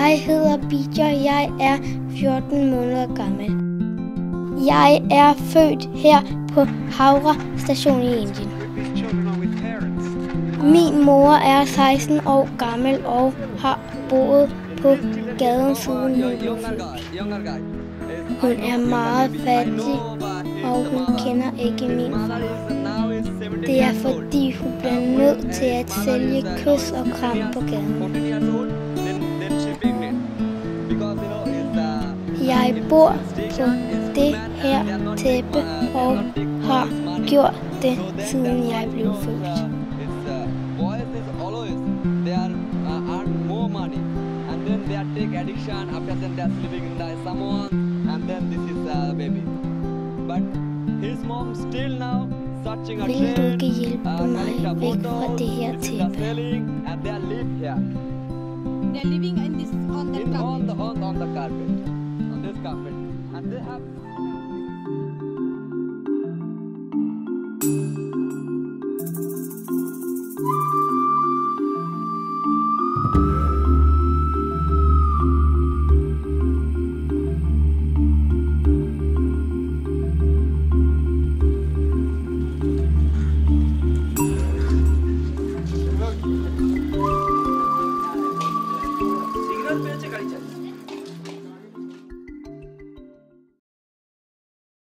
Jeg hedder Bidjar, jeg er 14 måneder gammel. Jeg er født her på Howrah station i Indien. Min mor er 16 år gammel og har boet på gaden siden hun blev født. Hun er meget fattig, og hun kender ikke min far. Det er fordi hun bliver nødt til at sælge kys og kram på gaden. Jeg bor på det her tæppe og har gjort det, siden jeg blev født. Vil du ikke hjælpe mig væk fra det her tæppe? They're living in this on the carpet. On the carpet. On this carpet. And they have